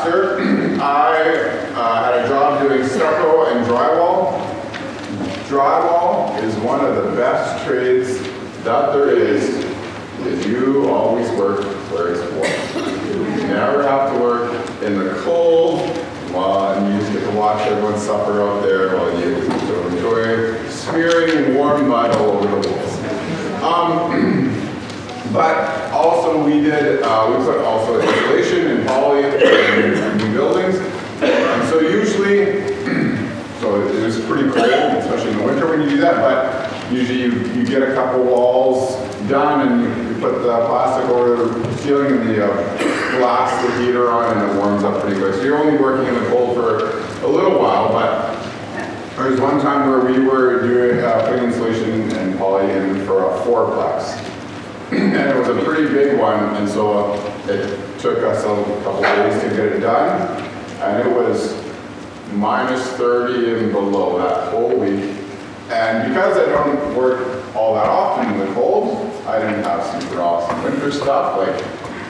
pastor, I had a job doing stucco and drywall. Drywall is one of the best trades that there is, because you always work where it's warm. You never have to work in the cold, and you just get to watch everyone suffer out there while you enjoy smearing warm mud all over the walls. But also we put also insulation and poly in new buildings. And so usually, so it was pretty cold, especially in the winter when you do that, but usually you get a couple walls done and you put the plastic over the ceiling and the glass, the heater on, and it warms up pretty quick. So you're only working in the cold for a little while, but there was one time where we were doing putting insulation and poly in for a fourplex. And it was a pretty big one, and so it took us a couple of days to get it done. And it was minus 30 and below that whole week. And because I don't work all that often in the cold, I didn't have super awesome winter stuff. Like,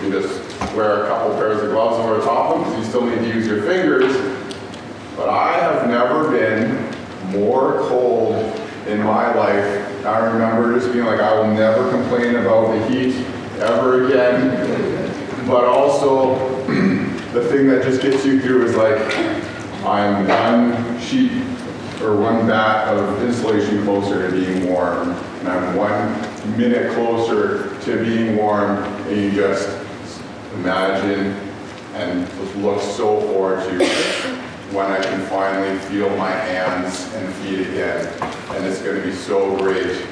you just wear a couple pairs of gloves over the top of them because you still need to use your fingers. But I have never been more cold in my life. I remember just being like, I will never complain about the heat ever again. But also, the thing that just gets you through is like, I'm one sheet or one bat of insulation closer to being warm, and I'm 1 minute closer to being warm, and you just imagine and just look so forward to when I can finally feel my hands and feet again, and it's going to be so great.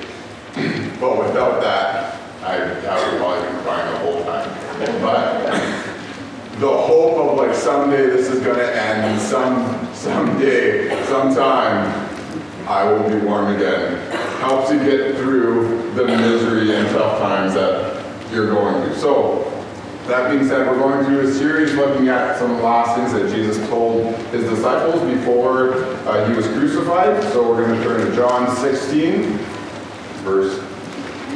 But without that, I would probably be crying the whole time. But the hope of like someday this is going to end, and someday, sometime, I will be warm again, helps you get through the misery and tough times that you're going through. So, that being said, we're going through a series looking at some of the last things that Jesus told his disciples before he was crucified. So we're going to turn to John 16, verse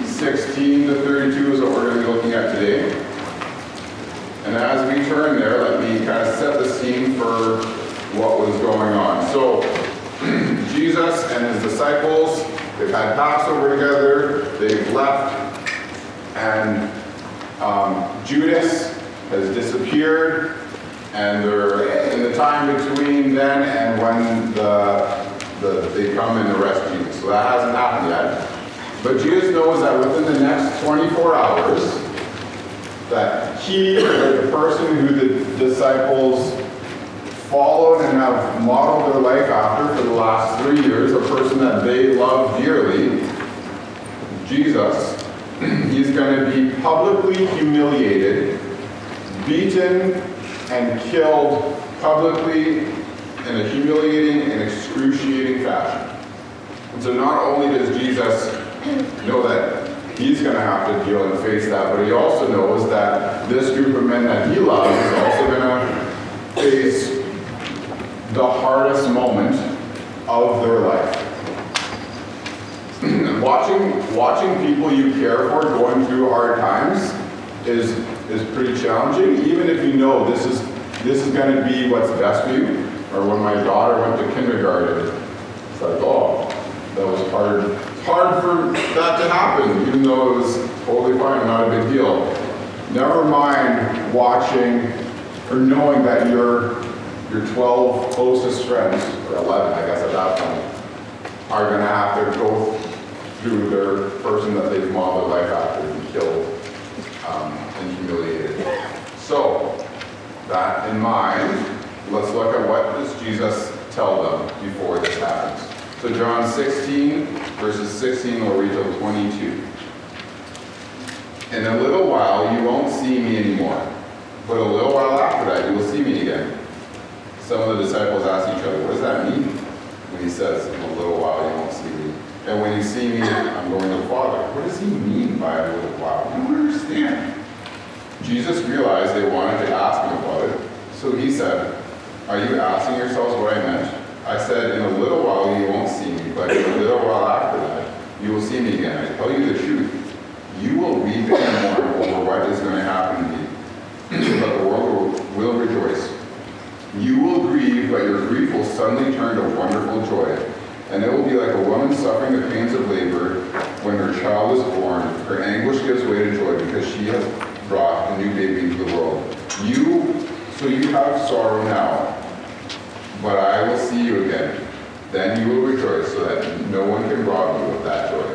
16 to 32 is what we're going to be looking at today. And as we turn there, let me kind of set the scene for what was going on. So Jesus and his disciples, they've had Passover together, they've left, and Judas has disappeared, and they're in the time between then and when they come and arrest Jesus. So that hasn't happened yet. But Jesus knows that within the next 24 hours, that he, the person who the disciples followed and have modeled their life after for the last 3 years, a person that they love dearly, Jesus, he's going to be publicly humiliated, beaten, and killed publicly in a humiliating and excruciating fashion. And so not only does Jesus know that he's going to have to deal and face that, but he also knows that this group of men that he loves is also going to face the hardest moment of their life. Watching people you care for going through hard times is pretty challenging, even if you know this is going to be what's best for you. Or when my daughter went to kindergarten, it's like, oh, that was hard. It's hard for that to happen, even though it was totally fine, not a big deal. Never mind watching or knowing that your 12 closest friends, or 11, I guess at that point, are going to have to go through their person that they've modeled life after and killed and humiliated. So, that in mind, let's look at what does Jesus tell them before this happens. So John 16, verses 16, we'll read till 22. In a little while you won't see me anymore, but a little while after that you will see me again. Some of the disciples asked each other, what does that mean? When he says, in a little while you won't see me. And when you see me, I'm going to the Father. What does he mean by a little while? I don't understand. Jesus realized they wanted to ask him about it. So he said, are you asking yourselves what I meant? I said, in a little while you won't see me, but in a little while after that, you will see me again. I tell you the truth. You will weep and mourn over what is going to happen to me. But the world will rejoice. grieve, but your grief will suddenly turn to wonderful joy. And it will be like a woman suffering the pains of labor when her child is born. Her anguish gives way to joy because she has brought a new baby into the world. So you have sorrow now, but I will see you again. Then you will rejoice so that no one can rob you of that joy.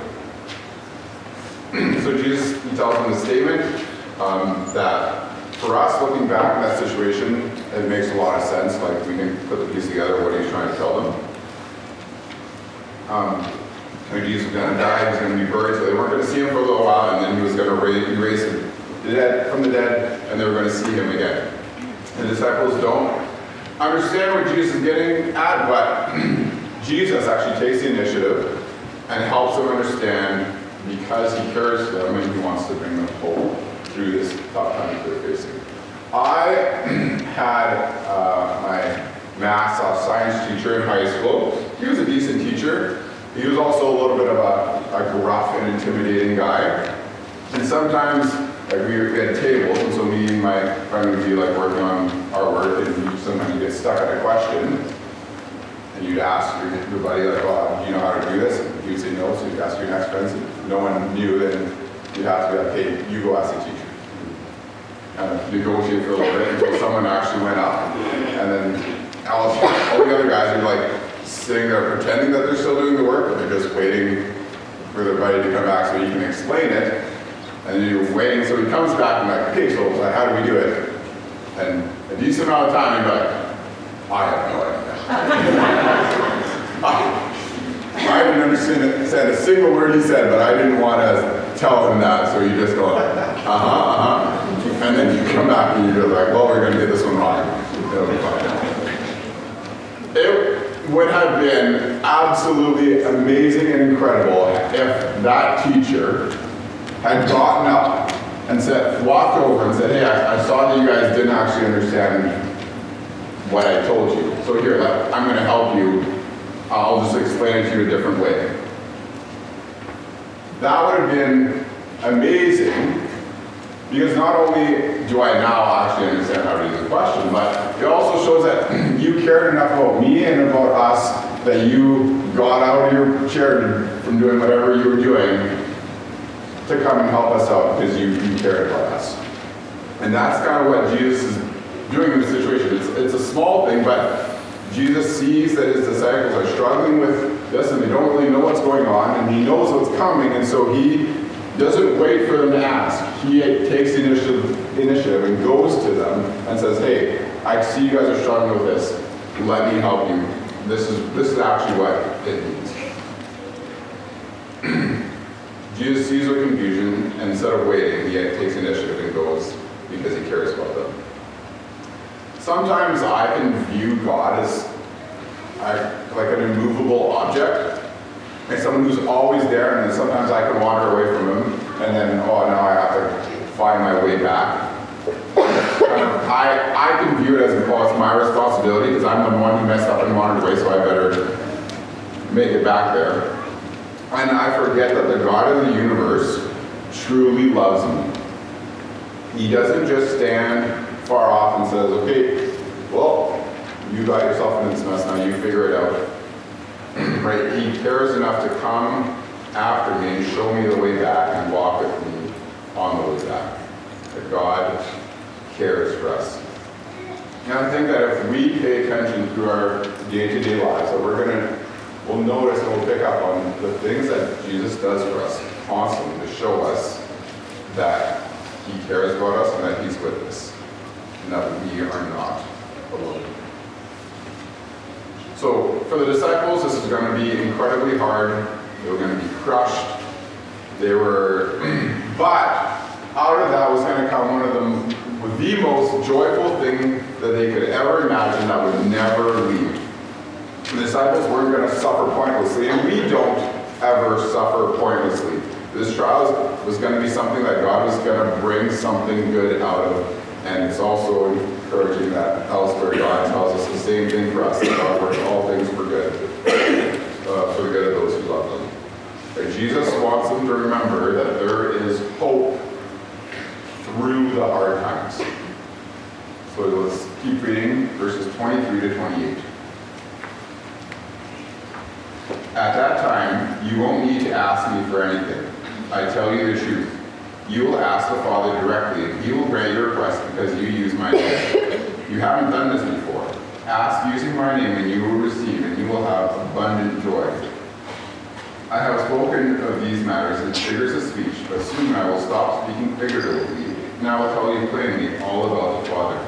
So Jesus tells them the statement that for us, looking back in that situation, it makes a lot of sense. Like, we can put the piece together, what he's trying to tell them. Jesus was going to die, he was going to be buried, so they weren't going to see him for a little while, and then he was going to be raised from the dead, and they were going to see him again. The disciples don't understand what Jesus is getting at, but Jesus actually takes the initiative and helps them understand because he cares for them and he wants to bring them hope through this tough time that they're facing. I had my math science teacher in high school. He was a decent teacher. He was also a little bit of a gruff and intimidating guy. And sometimes like we had tables, and so me and my friend would be like working on our work, and sometimes you get stuck on a question, and you'd ask your buddy like, "Oh, do you know how to do this?" And you'd say no, so you'd ask your next friend. If no one knew, then you'd have to be like, "Hey, you go ask the teacher." Kind of negotiate for a little bit until someone actually went up, and then all the other guys are like sitting there pretending that they're still doing the work, but they're just waiting for their buddy to come back so he can explain it. And then you're waiting, so he comes back and like, "Okay, so like, how do we do it?" And a decent amount of time, you're like, "I have no idea." I didn't understand a single word he said, but I didn't want to tell him that, so you just go, and then you come back and you're like, "Well, we're going to get this one wrong. It'll be fine." It would have been absolutely amazing and incredible if that teacher had gotten up and walked over and said, "Hey, I saw that you guys didn't actually understand what I told you. So here, I'm going to help you. I'll just explain it to you a different way." That would have been amazing, because not only do I now actually understand how to do the question, but it also shows that you cared enough about me and about us that you got out of your chair from doing whatever you were doing to come and help us out because you cared about us. And that's kind of what Jesus is doing in this situation. It's a small thing, but Jesus sees that his disciples are struggling with this and they don't really know what's going on, and he knows what's coming, and so he doesn't wait for them to ask. He takes the initiative and goes to them and says, "Hey, I see you guys are struggling with this. Let me help you. This is actually what it means." Jesus sees their confusion, and instead of waiting, he takes initiative and goes because he cares about them. Sometimes I can view God as like an immovable object, and someone who's always there, and then sometimes I can wander away from him, and then, now I have to find my way back. I can view it as, it's my responsibility, because I'm the one who messed up and wandered away, so I better make it back there. And I forget that the God of the universe truly loves me. He doesn't just stand far off and says, "Okay, well, you got yourself in this mess, now you figure it out." Right? He cares enough to come after me and show me the way back and walk with me on the way back. That God cares for us. And I think that if we pay attention through our day-to-day lives, that we'll notice and we'll pick up on the things that Jesus does for us constantly to show us that he cares about us and that he's with us, and that we are not alone. So for the disciples, this is going to be incredibly hard. They were going to be crushed. But out of that was going to come one of the most joyful thing that they could ever imagine that would never leave. The disciples weren't going to suffer pointlessly, and we don't ever suffer pointlessly. This trial was going to be something that God was going to bring something good out of, and it's also encouraging that elsewhere God tells us the same thing for us, that God works all things for good, for the good of those who love them. And Jesus wants them to remember that there is hope through the hard times. So let's keep reading verses 23 to 28. At that time, you won't need to ask me for anything. I tell you the truth. You will ask the Father directly, and he will grant your request because you use my name. You haven't done this before. Ask using my name, and you will receive, and you will have abundant joy. I have spoken of these matters in figures of speech, but soon I will stop speaking figuratively, and I will tell you plainly all about the Father.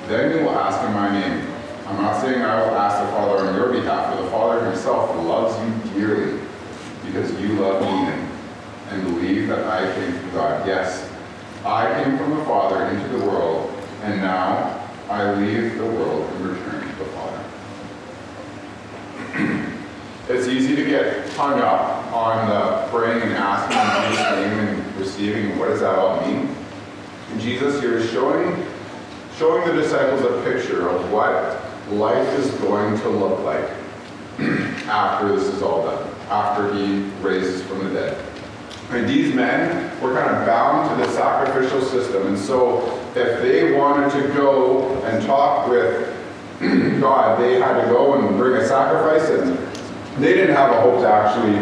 Then you will ask in my name. I'm not saying I will ask the Father on your behalf, for the Father himself loves you dearly, because you love me and believe that I came from God. Yes, I came from the Father into the world, and now I leave the world and return to the Father. It's easy to get hung up on the praying and asking in Jesus' name and receiving. What does that all mean? And Jesus here is showing the disciples a picture of what life is going to look like after this is all done, after he raises from the dead. And these men were kind of bound to the sacrificial system, and so if they wanted to go and talk with God, they had to go and bring a sacrifice, and they didn't have a hope to actually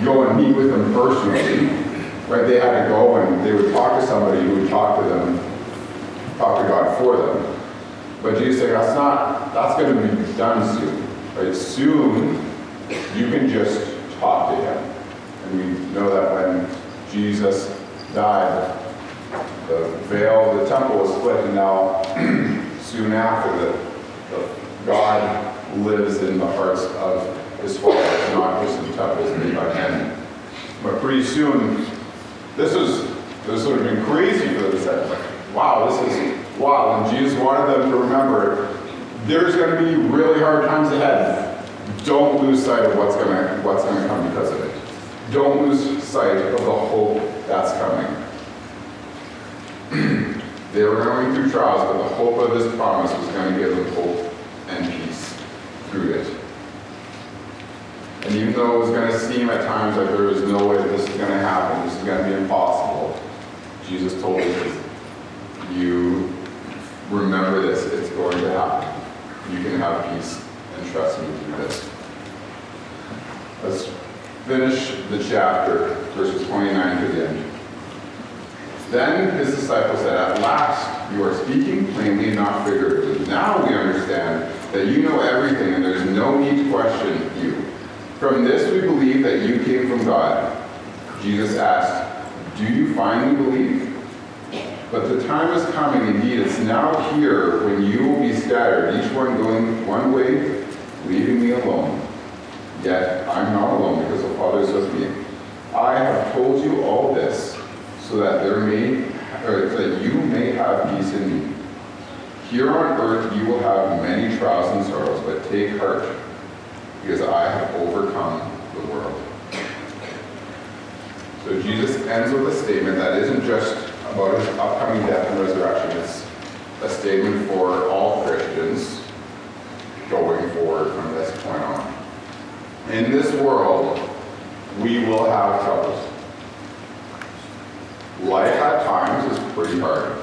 go and meet with them personally, right? They had to go and they would talk to somebody who would talk to them, talk to God for them. But Jesus said, that's going to be done soon, right? Soon, you can just talk to him. And we know that when Jesus died, the veil of the temple was split, and now soon after, the God lives in the hearts of his followers, not just in temples made by men. But pretty soon, this would have been crazy for the disciples. Like, wow, this is wild. And Jesus wanted them to remember, there's going to be really hard times ahead. Don't lose sight of what's going to come because of it. Don't lose sight of the hope that's coming. They were going through trials, but the hope of this promise was going to give them hope and peace through it. And even though it was going to seem at times like there was no way that this is going to happen, this is going to be impossible, Jesus told us, you remember this, it's going to happen. You can have peace and trust me through this. Let's finish the chapter, verses 29 to the end. Then his disciples said, "At last you are speaking plainly, not figuratively. Now we understand that you know everything and there's no need to question you. From this we believe that you came from God." Jesus asked, "Do you finally believe? But the time is coming, indeed it's now here, when you will be scattered, each one going one way, leaving me alone. Yet I'm not alone, because the Father is with me. I have told you all this, so that that you may have peace in me. Here on earth you will have many trials and sorrows, but take heart, because I have overcome the world." So Jesus ends with a statement that isn't just about his upcoming death and resurrection. It's a statement for all Christians going forward from this point on. In this world, we will have troubles. Life at times is pretty hard.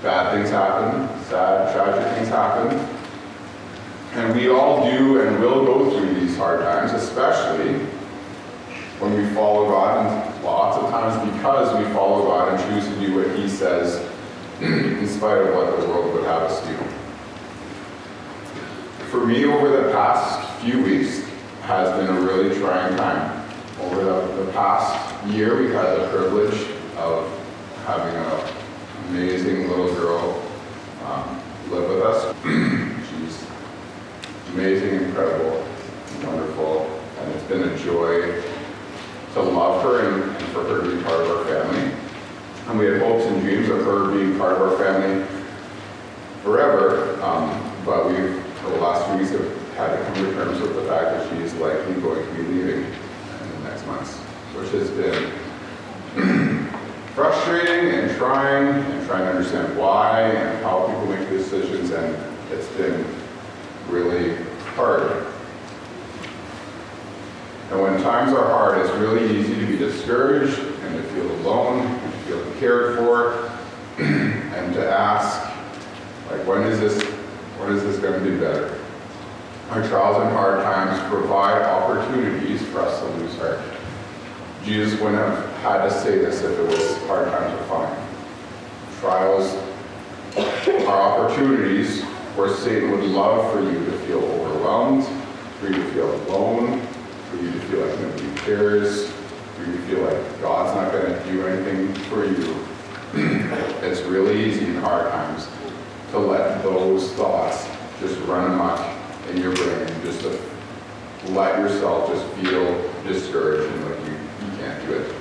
Bad things happen, sad, tragic things happen. And we all do and will go through these hard times, especially when we follow God, and lots of times because we follow God and choose to do what he says in spite of what the world would have us do. For me, over the past few weeks has been a really trying time. Over the past year, we've had the privilege of having an amazing little girl live with us. She's amazing, incredible, wonderful, and it's been a joy to love her and for her to be part of our family. And we had hopes and dreams of her being part of our family forever, but for the last few weeks have had to come to terms with the fact that she is likely going to be leaving in the next months, which has been frustrating and trying to understand why and how people make decisions, and it's been really hard. And when times are hard, it's really easy to be discouraged and to feel alone and to feel cared for and to ask, Like, when is this going to be better? Our trials and hard times provide opportunities for us to lose heart. Jesus wouldn't have had to say this if it was hard times or fine. Trials are opportunities where Satan would love for you to feel overwhelmed, for you to feel alone, for you to feel like nobody cares, for you to feel like God's not going to do anything for you. It's really easy in hard times to let those thoughts just run amok in your brain, just to let yourself just feel discouraged and like you can't do it.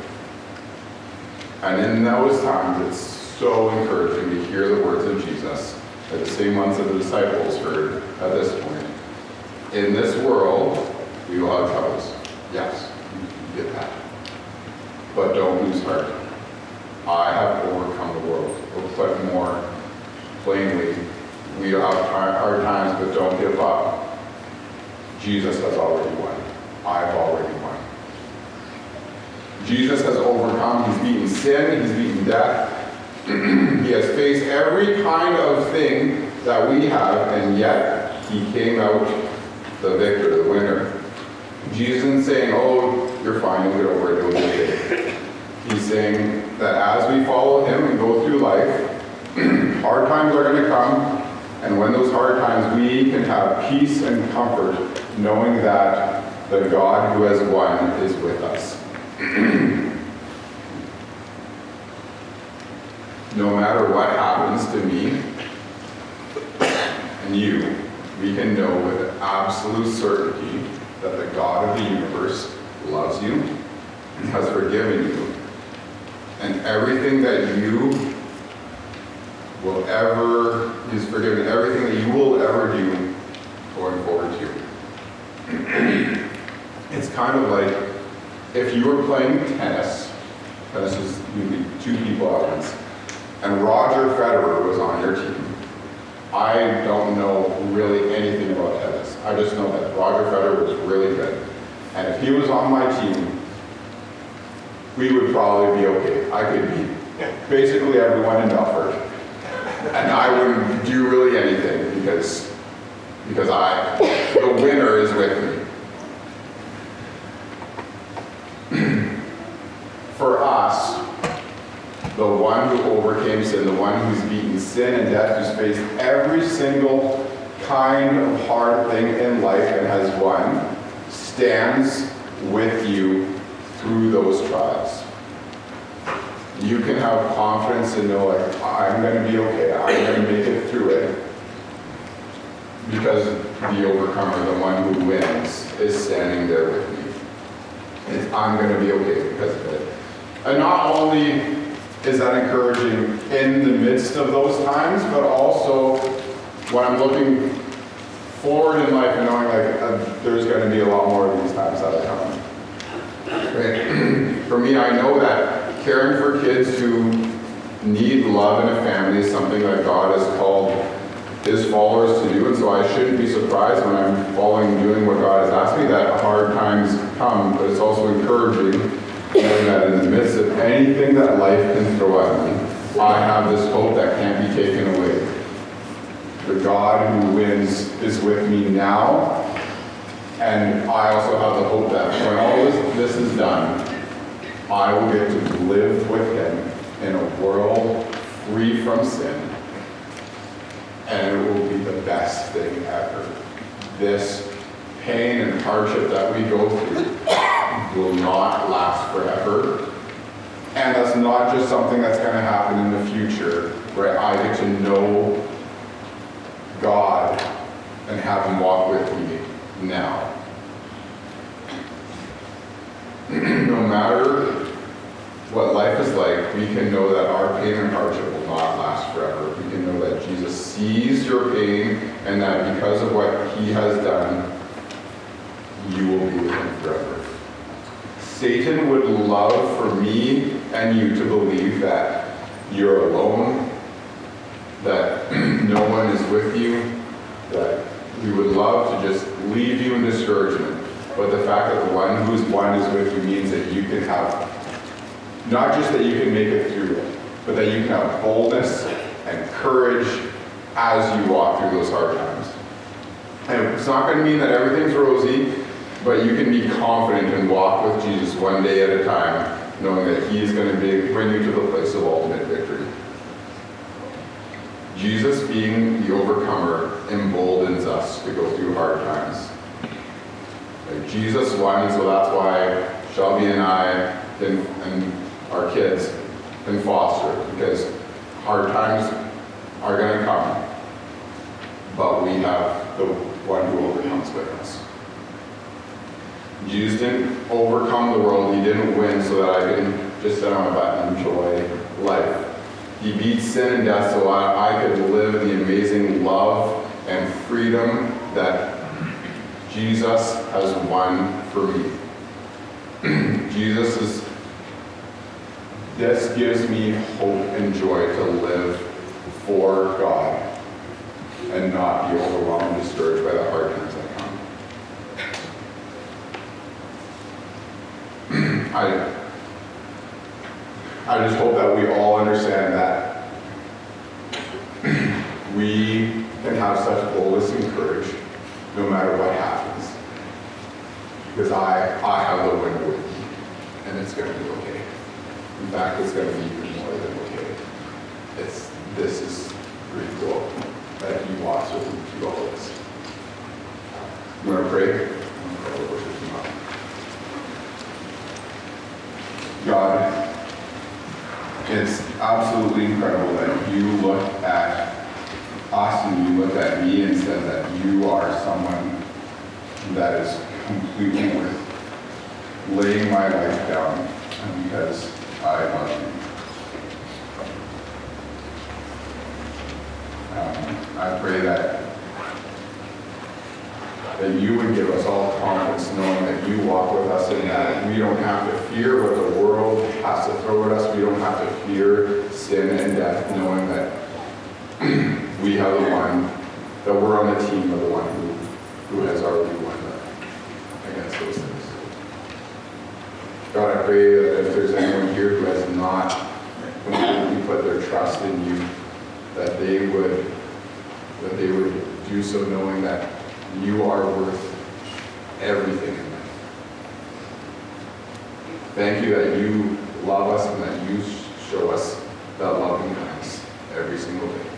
And in those times, it's so encouraging to hear the words of Jesus, that the same ones that the disciples heard at this point. In this world, we will have troubles. Yes, you get that. But don't lose heart. I have overcome the world. Or put more plainly, we have hard times, but don't give up. Jesus has already won. I've already won. Jesus has overcome. He's beaten sin. He's beaten death. He has faced every kind of thing that we have, and yet he came out the victor, the winner. Jesus isn't saying, oh, you're fine, you'll get over it, it'll be okay. He's saying that as we follow him and go through life, hard times are going to come, and when those hard times, we can have peace and comfort knowing that the God who has won is with us. No matter what happens to me and you, we can know with absolute certainty that the God of the universe loves you, has forgiven you, and everything that you will ever, he's forgiven everything that you will ever do going forward to. It's kind of like if you were playing tennis is usually two people at once, and Roger Federer was on your team. I don't know really anything about tennis. I just know that Roger Federer was really good. And if he was on my team, we would probably be okay. I could beat basically everyone in Belfort. And I wouldn't do really anything because the winner is with me. For us, the one who overcame sin, the one who's beaten sin and death, who's faced every single kind of hard thing in life and has won, stands with you through those trials. You can have confidence and know, like, I'm going to be okay, I'm going to make it through it, because the overcomer, the one who wins, is standing there with me. And I'm going to be okay because of it. And not only is that encouraging in the midst of those times, but also when I'm looking forward in life and knowing like there's going to be a lot more of these times that are coming. Right? For me, I know that caring for kids who need love in a family is something that God has called his followers to do, and so I shouldn't be surprised when I'm following and doing what God has asked me that hard times come, but it's also encouraging knowing that in the midst of anything that life can throw at me, I have this hope that can't be taken away. The God who wins is with me now, and I also have the hope that when all this is done, I will get to live with him in a world free from sin, and it will be the best thing ever. This pain and hardship that we go through will not last forever. And that's not just something that's going to happen in the future, where I get to know God and have him walk with me now. No matter what life is like, we can know that our pain and hardship will not last forever. We can know that Jesus sees your pain and that because of what he has done, you will be with him forever. Satan would love for me and you to believe that you're alone, that no one is with you, that we would love to just leave you in discouragement. But the fact that the one who's won is with you means that you can have, not just that you can make it through it, but that you can have boldness and courage as you walk through those hard times. And it's not going to mean that everything's rosy, but you can be confident and walk with Jesus one day at a time, knowing that He's going to bring you to the place of ultimate victory. Jesus, being the overcomer, emboldens us to go through hard times. Like Jesus won, so that's why Shelby and I and our kids can foster, because hard times are going to come, but we have the one who overcomes with us. Jesus didn't overcome the world. He didn't win so that I can just sit on my butt and enjoy life. He beat sin and death so I could live the amazing love and freedom that Jesus has won for me. This gives me hope and joy to live for God and not be overwhelmed and discouraged by the hard times that come. I just hope that we all understand that we can have such boldness and courage no matter what happens. Because I have the win with me, and it's going to be okay. In fact, it's going to be even more than okay. This is pretty cool that He walks with me through all this. You want to pray? God, it's absolutely incredible that you looked at us and you looked at me and said that you are someone that is completely worth laying my life down because I love you. I pray that you would give us all confidence knowing that you walk with us and that we don't have to fear what the world has to throw at us. We don't have to fear sin and death, knowing that we have the one, that we're on the team of the one who has already won against those things. God, I pray that if there's anyone here who has not completely put their trust in you, that they would do so knowing that you are worth everything in life. Thank you that you love us and that you show us that love and kindness every single day.